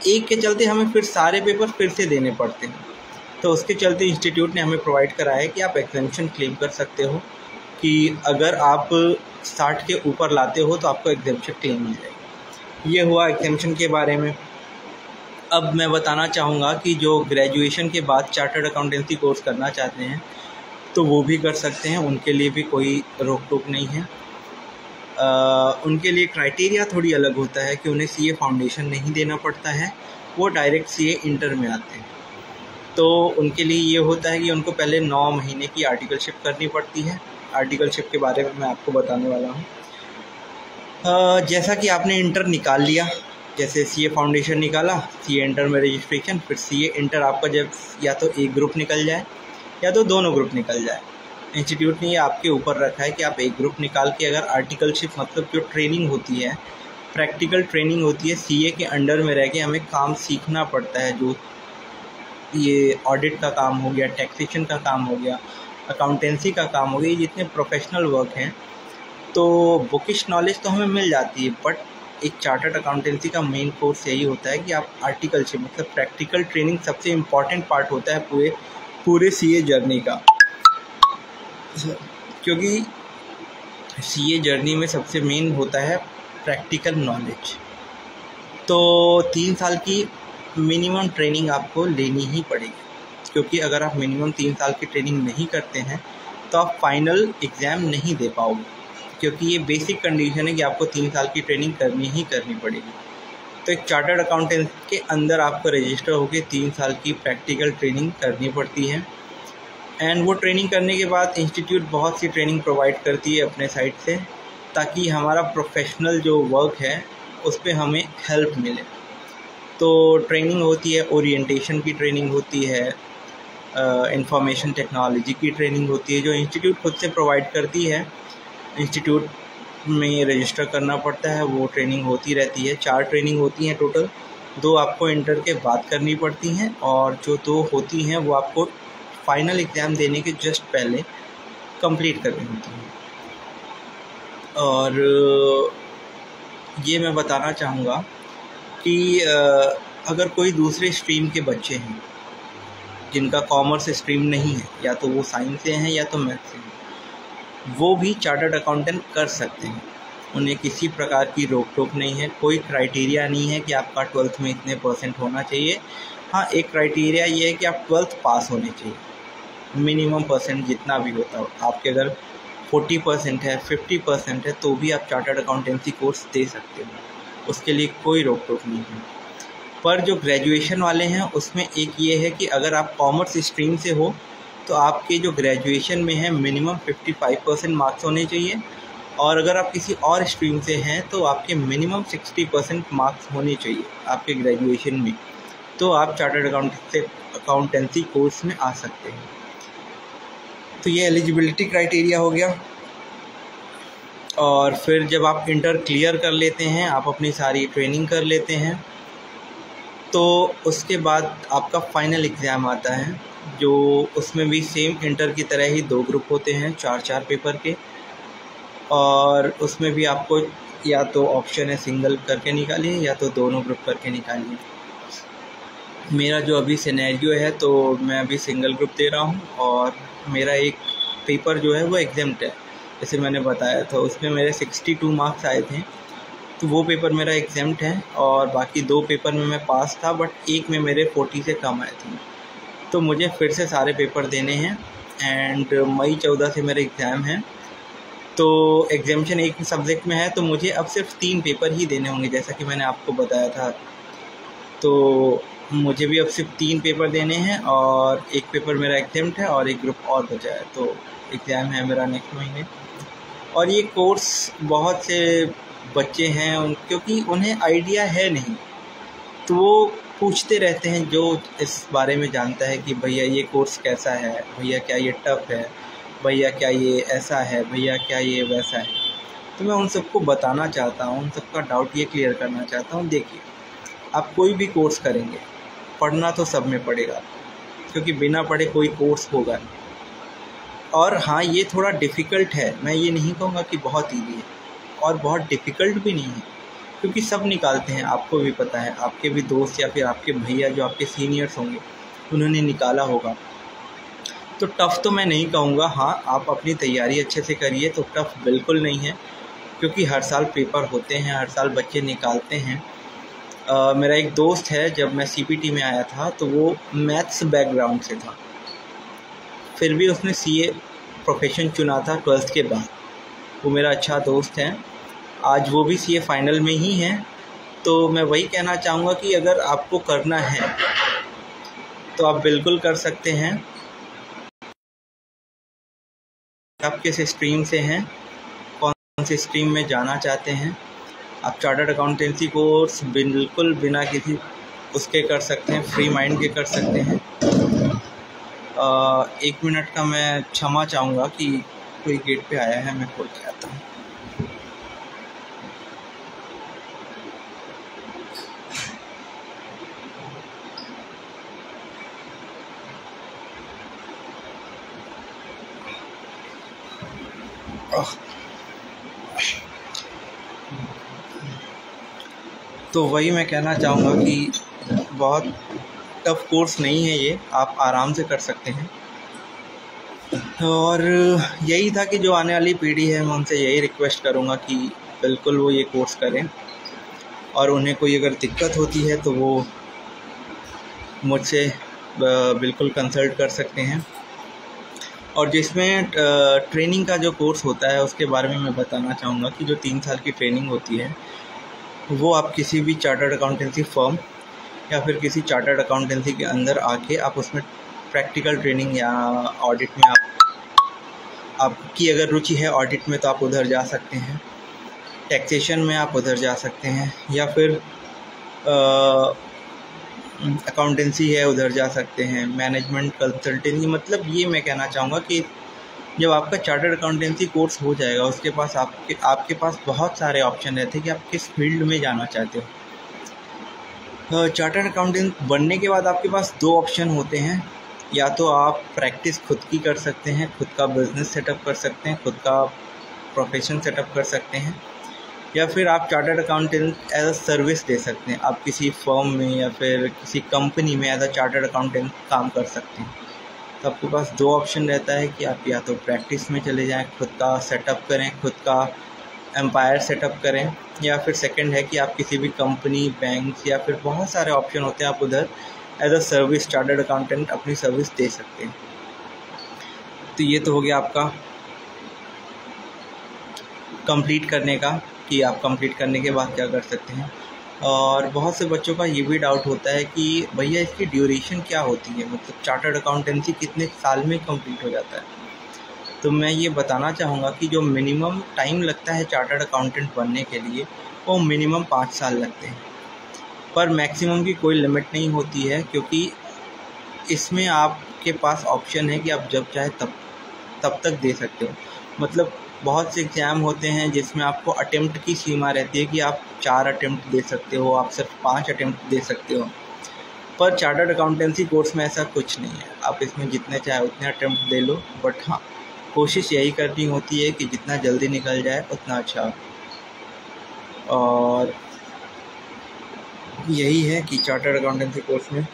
एक के चलते हमें फिर सारे पेपर फिर से देने पड़ते हैं। तो उसके चलते इंस्टीट्यूट ने हमें प्रोवाइड कराया है कि आप एग्जेम्पशन क्लेम कर सकते हो, कि अगर आप 60 के ऊपर लाते हो तो आपको एग्जेम्पशन क्लेम मिल जाएगा। ये हुआ एग्जेम्पशन के बारे में। अब मैं बताना चाहूँगा कि जो ग्रेजुएशन के बाद चार्टर्ड अकाउंटेंसी कोर्स करना चाहते हैं तो वो भी कर सकते हैं, उनके लिए भी कोई रोक टोक नहीं है। उनके लिए क्राइटेरिया थोड़ी अलग होता है कि उन्हें सीए फाउंडेशन नहीं देना पड़ता है, वो डायरेक्ट सीए इंटर में आते हैं। तो उनके लिए ये होता है कि उनको पहले 9 महीने की आर्टिकलशिप करनी पड़ती है। आर्टिकलशिप के बारे में मैं आपको बताने वाला हूँ। जैसा कि आपने इंटर निकाल लिया, जैसे सीए फाउंडेशन निकाला, सीए इंटर में रजिस्ट्रेशन, फिर सीए इंटर आपका जब या तो एक ग्रुप निकल जाए या तो दोनों ग्रुप निकल जाए, इंस्टीट्यूट ने ये आपके ऊपर रखा है कि आप एक ग्रुप निकाल के अगर आर्टिकलशिप मतलब जो ट्रेनिंग होती है, प्रैक्टिकल ट्रेनिंग होती है, सीए के अंडर में रह के हमें काम सीखना पड़ता है, जो ये ऑडिट का काम हो गया, टैक्सेशन का काम हो गया, अकाउंटेंसी का काम हो गया, ये जितने प्रोफेशनल वर्क हैं, तो बुकिश नॉलेज तो हमें मिल जाती है, बट एक चार्टर्ड अकाउंटेंसी का मेन कोर्स यही होता है कि आप आर्टिकलशिप मतलब प्रैक्टिकल ट्रेनिंग सबसे इम्पॉर्टेंट पार्ट होता है पूरे सीए जर्नी का, क्योंकि सीए जर्नी में सबसे मेन होता है प्रैक्टिकल नॉलेज। तो 3 साल की मिनिमम ट्रेनिंग आपको लेनी ही पड़ेगी, क्योंकि अगर आप मिनिमम 3 साल की ट्रेनिंग नहीं करते हैं तो आप फाइनल एग्ज़ाम नहीं दे पाओगे। क्योंकि ये बेसिक कंडीशन है कि आपको 3 साल की ट्रेनिंग करनी ही करनी पड़ेगी। तो एक चार्टर्ड अकाउंटेंट के अंदर आपको रजिस्टर होकर 3 साल की प्रैक्टिकल ट्रेनिंग करनी पड़ती है। एंड वो ट्रेनिंग करने के बाद इंस्टीट्यूट बहुत सी ट्रेनिंग प्रोवाइड करती है अपने साइड से, ताकि हमारा प्रोफेशनल जो वर्क है उस पर हमें हेल्प मिले। तो ट्रेनिंग होती है, ओरिएंटेशन की ट्रेनिंग होती है, इंफॉर्मेशन टेक्नोलॉजी की ट्रेनिंग होती है जो इंस्टीट्यूट खुद से प्रोवाइड करती है। इंस्टीट्यूट में रजिस्टर करना पड़ता है, वो ट्रेनिंग होती रहती है। 4 ट्रेनिंग होती हैं टोटल, 2 आपको इंटर के बाद करनी पड़ती हैं और जो 2 होती हैं वो आपको फाइनल एग्ज़ाम देने के जस्ट पहले कंप्लीट करनी होती हैं। और ये मैं बताना चाहूँगा कि अगर कोई दूसरे स्ट्रीम के बच्चे हैं जिनका कॉमर्स स्ट्रीम नहीं है, या तो वो साइंस से हैं या तो मैथ से हैं, वो भी चार्टर्ड अकाउंटेंट कर सकते हैं। उन्हें किसी प्रकार की रोक टोक नहीं है, कोई क्राइटेरिया नहीं है कि आपका 12th में इतने % होना चाहिए। हाँ, एक क्राइटेरिया ये है कि आप 12th पास होने चाहिए, मिनिमम % जितना भी होता हो। आपके अगर 40% है, 50% है, तो भी आप चार्टर्ड अकाउंटेंसी कोर्स दे सकते हो, उसके लिए कोई रोक टोक नहीं है। पर जो ग्रेजुएशन वाले हैं उसमें एक ये है कि अगर आप कॉमर्स स्ट्रीम से हो तो आपके जो ग्रेजुएशन में है मिनिमम 55% मार्क्स होने चाहिए, और अगर आप किसी और स्ट्रीम से हैं तो आपके मिनिमम 60% मार्क्स होने चाहिए आपके ग्रेजुएशन में, तो आप चार्टर्ड अकाउंटेंसी कोर्स में आ सकते हैं। तो ये एलिजिबिलिटी क्राइटेरिया हो गया। और फिर जब आप इंटर क्लियर कर लेते हैं, आप अपनी सारी ट्रेनिंग कर लेते हैं, तो उसके बाद आपका फाइनल एग्ज़ाम आता है, जो उसमें भी सेम इंटर की तरह ही 2 ग्रुप होते हैं, 4-4 पेपर के। और उसमें भी आपको या तो ऑप्शन है सिंगल करके निकालिए या तो दोनों ग्रुप करके निकालिए। मेरा जो अभी सिनेरियो है, तो मैं अभी सिंगल ग्रुप दे रहा हूँ और मेरा एक पेपर जो है वो एग्ज़ाम्प्ट है, जैसे मैंने बताया था। उसमें मेरे 62 मार्क्स आए थे, तो वो पेपर मेरा एग्ज़ाम्प्ट है। और बाकी 2 पेपर में मैं पास था, बट एक में मेरे 40 से कम आए थे, तो मुझे फिर से सारे पेपर देने हैं। एंड मई 14 से मेरे एग्ज़ाम हैं, तो एग्जामिशन एक सब्जेक्ट में है, तो मुझे अब सिर्फ 3 पेपर ही देने होंगे, जैसा कि मैंने आपको बताया था। तो मुझे भी अब सिर्फ 3 पेपर देने हैं, और एक पेपर मेरा एग्जाम्प्ट है और एक ग्रुप और बचा है, तो एग्ज़ाम है मेरा नेक्स्ट महीने। और ये कोर्स बहुत से बच्चे हैं क्योंकि उन्हें आइडिया है नहीं, तो वो पूछते रहते हैं जो इस बारे में जानता है कि भैया ये कोर्स कैसा है, भैया क्या ये टफ़ है, भैया क्या ये ऐसा है, भैया क्या ये वैसा है। तो मैं उन सबको बताना चाहता हूँ, उन सबका डाउट ये क्लियर करना चाहता हूँ। देखिए, आप कोई भी कोर्स करेंगे, पढ़ना तो सब में पड़ेगा, क्योंकि बिना पढ़े कोई कोर्स होगा नहीं। और हाँ, ये थोड़ा डिफ़िकल्ट है, मैं ये नहीं कहूँगा कि बहुत ईजी है, और बहुत डिफ़िकल्ट भी नहीं है, क्योंकि सब निकालते हैं। आपको भी पता है, आपके भी दोस्त या फिर आपके भैया जो आपके सीनियर्स होंगे उन्होंने निकाला होगा। तो टफ़ तो मैं नहीं कहूँगा, हाँ आप अपनी तैयारी अच्छे से करिए तो टफ़ बिल्कुल नहीं है, क्योंकि हर साल पेपर होते हैं, हर साल बच्चे निकालते हैं। मेरा एक दोस्त है, जब मैं CPT में आया था तो वो मैथ्स बैकग्राउंड से था, फिर भी उसने CA प्रोफेशन चुना था 12th के बाद। वो मेरा अच्छा दोस्त है, आज वो भी CA फाइनल में ही है। तो मैं वही कहना चाहूँगा कि अगर आपको करना है तो आप बिल्कुल कर सकते हैं। आप किस स्ट्रीम से हैं, कौन सी स्ट्रीम में जाना चाहते हैं, आप चार्टर्ड अकाउंटेंसी कोर्स बिल्कुल बिना किसी उसके कर सकते हैं, फ्री माइंड के कर सकते हैं। 1 मिनट का मैं क्षमा चाहूँगा कि कोई गेट पे आया है, मैं खोल के आता हूँ। तो वही मैं कहना चाहूँगा कि बहुत टफ़ कोर्स नहीं है ये, आप आराम से कर सकते हैं। और यही था कि जो आने वाली पीढ़ी है, मैं उनसे यही रिक्वेस्ट करूँगा कि बिल्कुल वो ये कोर्स करें, और उन्हें कोई अगर दिक्कत होती है तो वो मुझसे बिल्कुल कंसल्ट कर सकते हैं। और जिसमें ट्रेनिंग का जो कोर्स होता है उसके बारे में मैं बताना चाहूँगा कि जो 3 साल की ट्रेनिंग होती है वो आप किसी भी चार्टर्ड अकाउंटेंसी फर्म या फिर किसी चार्टर्ड अकाउंटेंसी के अंदर आके आप उसमें प्रैक्टिकल ट्रेनिंग या ऑडिट में आपकी अगर रुचि है ऑडिट में तो आप उधर जा सकते हैं, टैक्सेशन में आप उधर जा सकते हैं, या फिर अकाउंटेंसी है उधर जा सकते हैं, मैनेजमेंट कंसल्टेंसी। मतलब ये मैं कहना चाहूँगा कि जब आपका चार्टर्ड अकाउंटेंसी कोर्स हो जाएगा उसके पास आपके पास बहुत सारे ऑप्शन रहते हैं कि आप किस फील्ड में जाना चाहते हो। चार्टर्ड अकाउंटेंट बनने के बाद आपके पास 2 ऑप्शन होते हैं, या तो आप प्रैक्टिस खुद की कर सकते हैं, खुद का बिज़नेस सेटअप कर सकते हैं, खुद का प्रोफेशन सेटअप कर सकते हैं, या फिर आप chartered accountant as a service दे सकते हैं। आप किसी फर्म में या फिर किसी कंपनी में एज अ चार्टर्ड अकाउंटेंट काम कर सकते हैं। तो आपके पास 2 ऑप्शन रहता है कि आप या तो प्रैक्टिस में चले जाएं, खुद का सेटअप करें, खुद का एम्पायर सेटअप करें, या फिर सेकंड है कि आप किसी भी कंपनी, बैंक या फिर बहुत सारे ऑप्शन होते हैं, आप उधर as a service chartered accountant अपनी सर्विस दे सकते हैं। तो ये तो हो गया आपका कंप्लीट करने का कि आप कंप्लीट करने के बाद क्या कर सकते हैं। और बहुत से बच्चों का ये भी डाउट होता है कि भैया इसकी ड्यूरेशन क्या होती है, मतलब चार्टर्ड अकाउंटेंसी कितने साल में कंप्लीट हो जाता है। तो मैं ये बताना चाहूँगा कि जो मिनिमम टाइम लगता है चार्टर्ड अकाउंटेंट बनने के लिए वो मिनिमम 5 साल लगते हैं, पर मैक्सिमम की कोई लिमिट नहीं होती है, क्योंकि इसमें आपके पास ऑप्शन है कि आप जब चाहे तब तक दे सकते हो। मतलब बहुत से एग्ज़ाम होते हैं जिसमें आपको अटेम्प्ट की सीमा रहती है कि आप 4 अटेम्प्ट दे सकते हो, आप सिर्फ 5 अटेम्प्ट दे सकते हो, पर चार्टर्ड अकाउंटेंसी कोर्स में ऐसा कुछ नहीं है। आप इसमें जितने चाहे उतने अटेम्प्ट दे लो, बट हाँ कोशिश यही करनी होती है कि जितना जल्दी निकल जाए उतना अच्छा। और यही है कि चार्टर्ड अकाउंटेंसी कोर्स में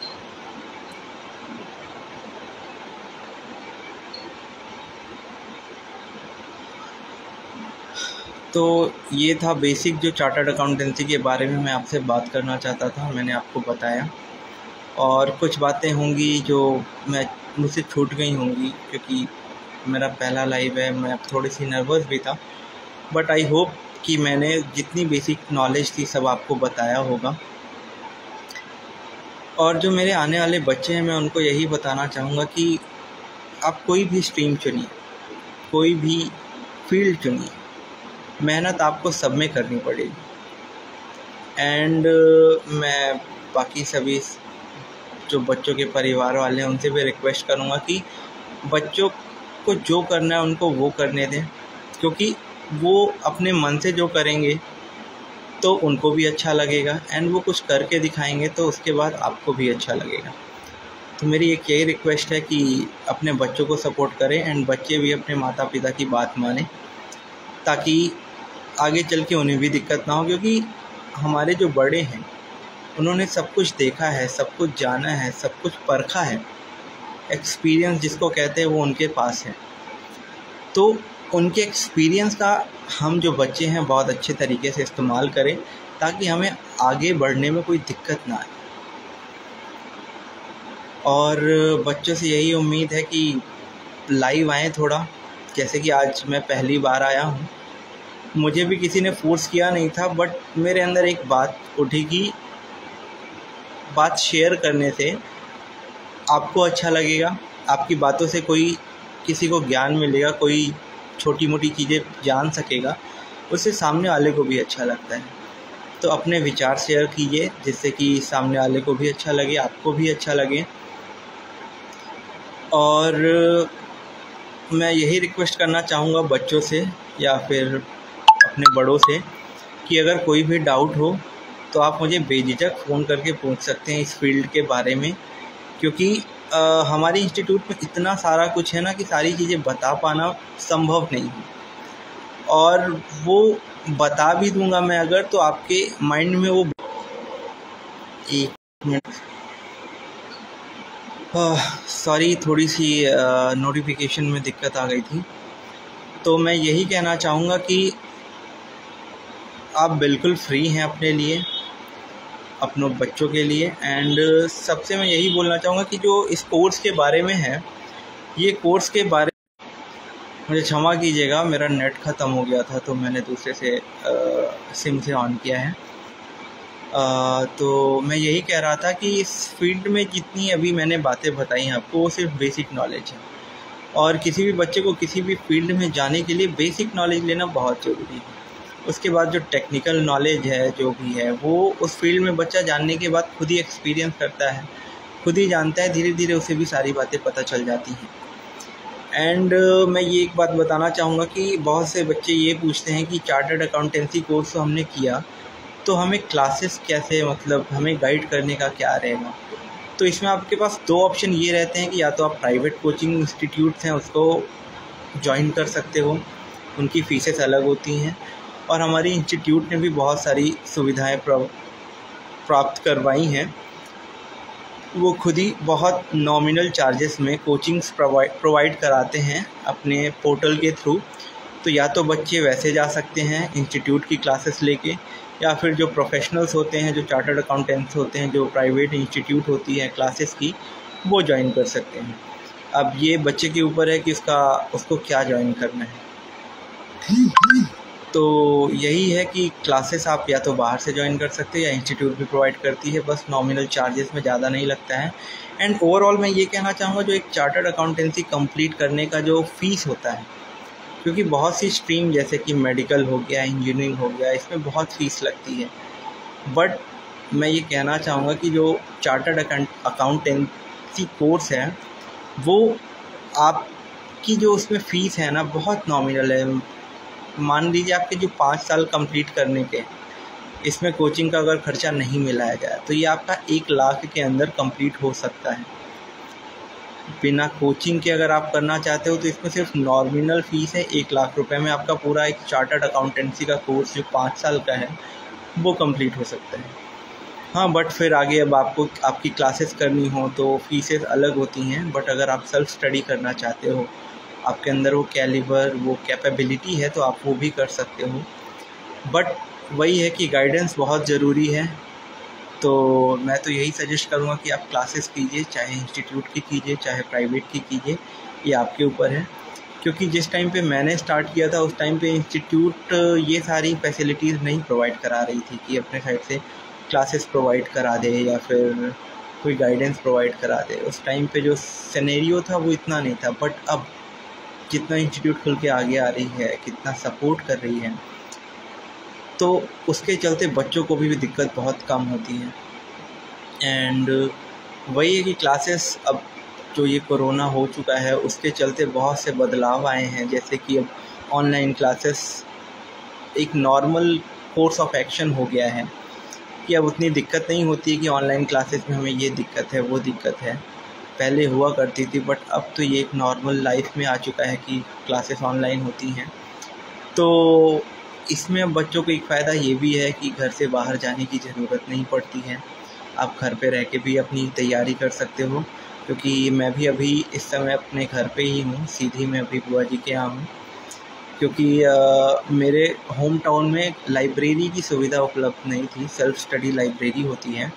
तो ये था बेसिक जो चार्टर्ड अकाउंटेंसी के बारे में मैं आपसे बात करना चाहता था, मैंने आपको बताया। और कुछ बातें होंगी जो मुझसे छूट गई होंगी, क्योंकि मेरा पहला लाइव है, मैं थोड़ी सी नर्वस भी था, बट आई होप कि मैंने जितनी बेसिक नॉलेज थी सब आपको बताया होगा। और जो मेरे आने वाले बच्चे हैं मैं उनको यही बताना चाहूँगा कि आप कोई भी स्ट्रीम चुनिए, कोई भी फील्ड चुनिए, मेहनत आपको सब में करनी पड़ेगी। एंड मैं बाकी सभी जो बच्चों के परिवार वाले हैं उनसे भी रिक्वेस्ट करूँगा कि बच्चों को जो करना है उनको वो करने दें, क्योंकि वो अपने मन से जो करेंगे तो उनको भी अच्छा लगेगा, एंड वो कुछ करके दिखाएंगे तो उसके बाद आपको भी अच्छा लगेगा। तो मेरी एक यही रिक्वेस्ट है कि अपने बच्चों को सपोर्ट करें एंड बच्चे भी अपने माता पिता की बात मानें, ताकि आगे चल के उन्हें भी दिक्कत ना हो। क्योंकि हमारे जो बड़े हैं उन्होंने सब कुछ देखा है, सब कुछ जाना है, सब कुछ परखा है, एक्सपीरियंस जिसको कहते हैं वो उनके पास है। तो उनके एक्सपीरियंस का हम जो बच्चे हैं बहुत अच्छे तरीके से इस्तेमाल करें, ताकि हमें आगे बढ़ने में कोई दिक्कत ना आए। और बच्चों से यही उम्मीद है कि लाइव आएँ थोड़ा, जैसे कि आज मैं पहली बार आया हूँ, मुझे भी किसी ने फोर्स किया नहीं था, बट मेरे अंदर एक बात उठी कि बात शेयर करने से आपको अच्छा लगेगा, आपकी बातों से कोई किसी को ज्ञान मिलेगा, कोई छोटी मोटी चीज़ें जान सकेगा, उससे सामने वाले को भी अच्छा लगता है। तो अपने विचार शेयर कीजिए जिससे कि सामने वाले को भी अच्छा लगे, आपको भी अच्छा लगे। और मैं यही रिक्वेस्ट करना चाहूँगा बच्चों से या फिर अपने बड़ों से कि अगर कोई भी डाउट हो तो आप मुझे बेझिझक फ़ोन करके पूछ सकते हैं इस फील्ड के बारे में, क्योंकि हमारे इंस्टीट्यूट में इतना सारा कुछ है ना कि सारी चीज़ें बता पाना संभव नहीं है। और वो बता भी दूंगा मैं अगर, तो आपके माइंड में वो एक मिनट सॉरी थोड़ी सी नोटिफिकेशन में दिक्कत आ गई थी। तो मैं यही कहना चाहूँगा कि आप बिल्कुल फ्री हैं अपने लिए, अपनों बच्चों के लिए। एंड सबसे मैं यही बोलना चाहूँगा कि जो इस कोर्स के बारे में है, ये कोर्स के बारे मुझे क्षमा कीजिएगा, मेरा नेट ख़त्म हो गया था तो मैंने दूसरे से सिम से ऑन किया है। तो मैं यही कह रहा था कि इस फील्ड में जितनी अभी मैंने बातें बताई हैं आपको, वो सिर्फ बेसिक नॉलेज है, और किसी भी बच्चे को किसी भी फील्ड में जाने के लिए बेसिक नॉलेज लेना बहुत ज़रूरी है। उसके बाद जो टेक्निकल नॉलेज है जो भी है वो उस फील्ड में बच्चा जानने के बाद खुद ही एक्सपीरियंस करता है, खुद ही जानता है, धीरे धीरे उसे भी सारी बातें पता चल जाती हैं। एंड मैं ये एक बात बताना चाहूँगा कि बहुत से बच्चे ये पूछते हैं कि चार्टर्ड अकाउंटेंसी कोर्स तो हमने किया, तो हमें क्लासेस कैसे, मतलब हमें गाइड करने का क्या रहेगा। तो इसमें आपके पास दो ऑप्शन ये रहते हैं कि या तो आप प्राइवेट कोचिंग इंस्टीट्यूट्स हैं उसको ज्वाइन कर सकते हो, उनकी फ़ीसेस अलग होती हैं, और हमारी इंस्टीट्यूट ने भी बहुत सारी सुविधाएं प्राप्त करवाई हैं। वो खुद ही बहुत नॉमिनल चार्जेस में कोचिंग्स प्रोवाइड कराते हैं अपने पोर्टल के थ्रू। तो या तो बच्चे वैसे जा सकते हैं इंस्टीट्यूट की क्लासेस लेके, या फिर जो प्रोफेशनल्स होते हैं, जो चार्टर्ड अकाउंटेंट्स होते हैं, जो प्राइवेट इंस्टीट्यूट होती है क्लासेस की, वो ज्वाइन कर सकते हैं। अब ये बच्चे के ऊपर है कि उसको क्या ज्वाइन करना है। तो यही है कि क्लासेस आप या तो बाहर से ज्वाइन कर सकते हैं या इंस्टीट्यूट भी प्रोवाइड करती है, बस नॉमिनल चार्जेस में ज़्यादा नहीं लगता है। एंड ओवरऑल मैं ये कहना चाहूँगा, जो एक चार्टर्ड अकाउंटेंसी कंप्लीट करने का जो फ़ीस होता है, क्योंकि बहुत सी स्ट्रीम जैसे कि मेडिकल हो गया, इंजीनियरिंग हो गया, इसमें बहुत फ़ीस लगती है, बट मैं ये कहना चाहूँगा कि जो चार्टर्ड अकाउंटेंसी कोर्स है वो आपकी जो उसमें फ़ीस है ना, बहुत नॉमिनल है। मान लीजिए आपके जो 5 साल कंप्लीट करने के, इसमें कोचिंग का अगर ख़र्चा नहीं मिलाया जाए तो ये आपका 1 लाख के अंदर कंप्लीट हो सकता है। बिना कोचिंग के अगर आप करना चाहते हो तो इसमें सिर्फ नॉमिनल फ़ीस है 1 लाख रुपए में आपका पूरा एक चार्टर्ड अकाउंटेंसी का कोर्स जो 5 साल का है वो कंप्लीट हो सकता है। हाँ, बट फिर आगे अब आपको आपकी क्लासेस करनी हो तो फ़ीसेस अलग होती हैं, बट अगर आप सेल्फ स्टडी करना चाहते हो, आपके अंदर वो कैलिबर, वो कैपेबिलिटी है, तो आप वो भी कर सकते हो। बट वही है कि गाइडेंस बहुत ज़रूरी है। तो मैं तो यही सजेस्ट करूँगा कि आप क्लासेस कीजिए, चाहे इंस्टीट्यूट की कीजिए, चाहे प्राइवेट की कीजिए, ये आपके ऊपर है। क्योंकि जिस टाइम पे मैंने स्टार्ट किया था उस टाइम पे इंस्टीट्यूट ये सारी फैसिलिटीज़ नहीं प्रोवाइड करा रही थी कि अपने साइड से क्लासेस प्रोवाइड करा दे या फिर कोई गाइडेंस प्रोवाइड करा दे। उस टाइम पे जो सिनेरियो था वो इतना नहीं था, बट अब जितना इंस्टीट्यूट खुल के आगे आ रही है, कितना सपोर्ट कर रही है, तो उसके चलते बच्चों को भी दिक्कत बहुत कम होती है। एंड वही है कि क्लासेस अब जो ये कोरोना हो चुका है उसके चलते बहुत से बदलाव आए हैं, जैसे कि अब ऑनलाइन क्लासेस एक नॉर्मल कोर्स ऑफ एक्शन हो गया है कि अब उतनी दिक्कत नहीं होती है कि ऑनलाइन क्लासेस में हमें ये दिक्कत है, वो दिक्कत है। पहले हुआ करती थी, बट अब तो ये एक नॉर्मल लाइफ में आ चुका है कि क्लासेस ऑनलाइन होती हैं। तो इसमें अब बच्चों को एक फ़ायदा ये भी है कि घर से बाहर जाने की ज़रूरत नहीं पड़ती है, आप घर पे रह के भी अपनी तैयारी कर सकते हो। क्योंकि मैं भी अभी इस समय अपने घर पे ही हूँ, सीधी मैं अभी बुआ जी के यहाँ हूँ, क्योंकि मेरे होम टाउन में लाइब्रेरी की सुविधा उपलब्ध नहीं थी, सेल्फ स्टडी लाइब्रेरी होती है।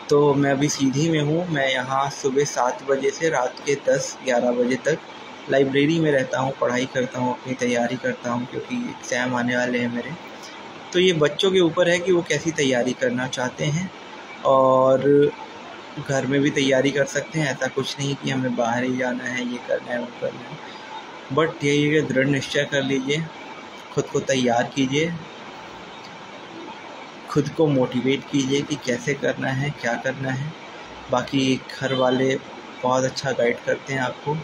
तो मैं अभी सीधी में हूँ, मैं यहाँ सुबह 7 बजे से रात के 10-11 बजे तक लाइब्रेरी में रहता हूँ, पढ़ाई करता हूँ, अपनी तैयारी करता हूँ, क्योंकि एग्ज़ाम आने वाले हैं मेरे। तो ये बच्चों के ऊपर है कि वो कैसी तैयारी करना चाहते हैं, और घर में भी तैयारी कर सकते हैं। ऐसा कुछ नहीं कि हमें बाहर ही जाना है, ये करना है, वो करना है। बट यही है कि दृढ़ निश्चय कर लीजिए, खुद को तैयार कीजिए, खुद को मोटिवेट कीजिए कि कैसे करना है, क्या करना है। बाकी घर वाले बहुत अच्छा गाइड करते हैं आपको।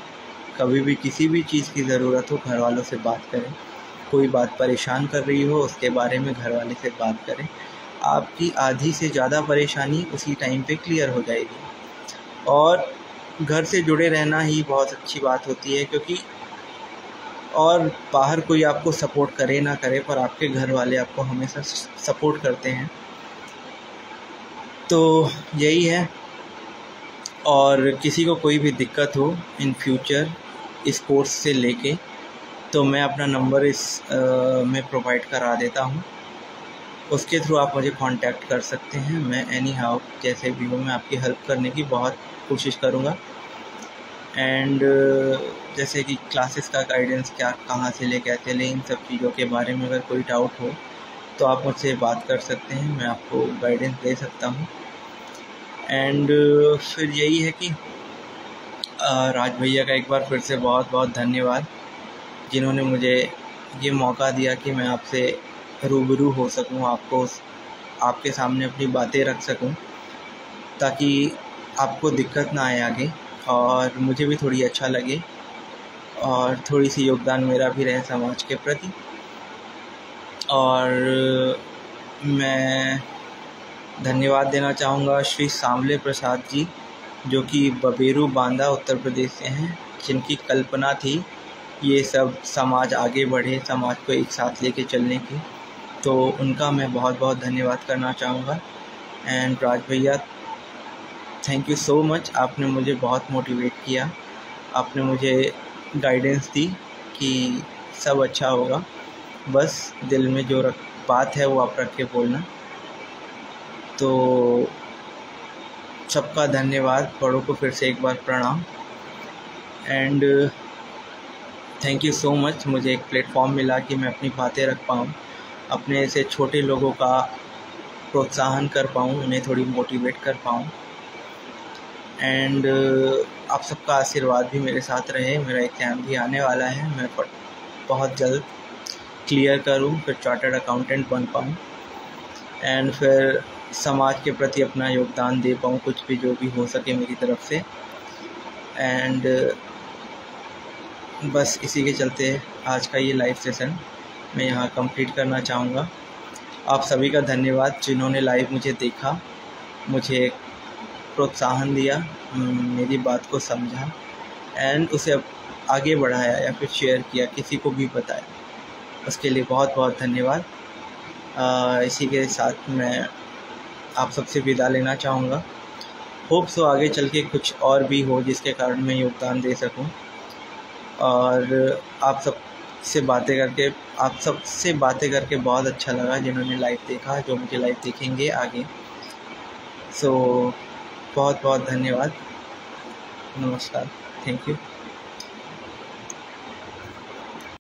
कभी भी किसी भी चीज़ की ज़रूरत हो घर वालों से बात करें, कोई बात परेशान कर रही हो उसके बारे में घर वाले से बात करें, आपकी आधी से ज़्यादा परेशानी उसी टाइम पे क्लियर हो जाएगी। और घर से जुड़े रहना ही बहुत अच्छी बात होती है, क्योंकि और बाहर कोई आपको सपोर्ट करे ना करे, पर आपके घर वाले आपको हमेशा सपोर्ट करते हैं। तो यही है। और किसी को कोई भी दिक्कत हो इन फ्यूचर इस कोर्स से लेके, तो मैं अपना नंबर इस में प्रोवाइड करा देता हूँ, उसके थ्रू आप मुझे कांटेक्ट कर सकते हैं। मैं एनी हाउ जैसे भी हो मैं आपकी हेल्प करने की बहुत कोशिश करूँगा। एंड जैसे कि क्लासेस का गाइडेंस क्या कहाँ से ले कैसे लें, इन सब चीज़ों के बारे में अगर कोई डाउट हो तो आप मुझसे बात कर सकते हैं, मैं आपको गाइडेंस दे सकता हूँ। एंड फिर यही है कि राज भैया का एक बार फिर से बहुत बहुत धन्यवाद, जिन्होंने मुझे ये मौका दिया कि मैं आपसे रूबरू हो सकूं, आपके सामने अपनी बातें रख सकूं, ताकि आपको दिक्कत ना आए आगे और मुझे भी थोड़ी अच्छा लगे और थोड़ी सी योगदान मेरा भी रहे समाज के प्रति। और मैं धन्यवाद देना चाहूँगा श्री सांवले प्रसाद जी, जो कि बबेरू बांदा उत्तर प्रदेश से हैं, जिनकी कल्पना थी ये सब समाज आगे बढ़े, समाज को एक साथ लेके चलने की। तो उनका मैं बहुत बहुत धन्यवाद करना चाहूँगा। एंड राज भैया, थैंक यू सो मच, आपने मुझे बहुत मोटिवेट किया, आपने मुझे गाइडेंस दी कि सब अच्छा होगा, बस दिल में जो बात है वो आप रख के बोलना। तो सबका धन्यवाद, बड़ों को फिर से एक बार प्रणाम। And thank you so much, मुझे एक प्लेटफॉर्म मिला कि मैं अपनी बातें रख पाऊँ, अपने ऐसे छोटे लोगों का प्रोत्साहन कर पाऊँ, उन्हें थोड़ी मोटिवेट कर पाऊँ। एंड आप सबका आशीर्वाद भी मेरे साथ रहे। मेरा एग्ज़ाम भी आने वाला है, मैं बहुत जल्द क्लियर करूँ, फिर चार्टर्ड अकाउंटेंट बन पाऊँ एंड फिर समाज के प्रति अपना योगदान दे पाऊँ, कुछ भी जो भी हो सके मेरी तरफ से। एंड बस इसी के चलते आज का ये लाइव सेशन मैं यहाँ कंप्लीट करना चाहूँगा। आप सभी का धन्यवाद जिन्होंने लाइव मुझे देखा, मुझे प्रोत्साहन दिया, मेरी बात को समझा एंड उसे आगे बढ़ाया या फिर शेयर किया, किसी को भी बताया, उसके लिए बहुत बहुत धन्यवाद। इसी के साथ मैं आप सबसे विदा लेना चाहूँगा। होप सो आगे चल के कुछ और भी हो जिसके कारण मैं योगदान दे सकूँ। और आप सबसे बातें करके बहुत अच्छा लगा, जिन्होंने लाइव देखा, जो मुझे लाइव देखेंगे आगे। सो बहुत बहुत धन्यवाद, नमस्कार, थैंक यू।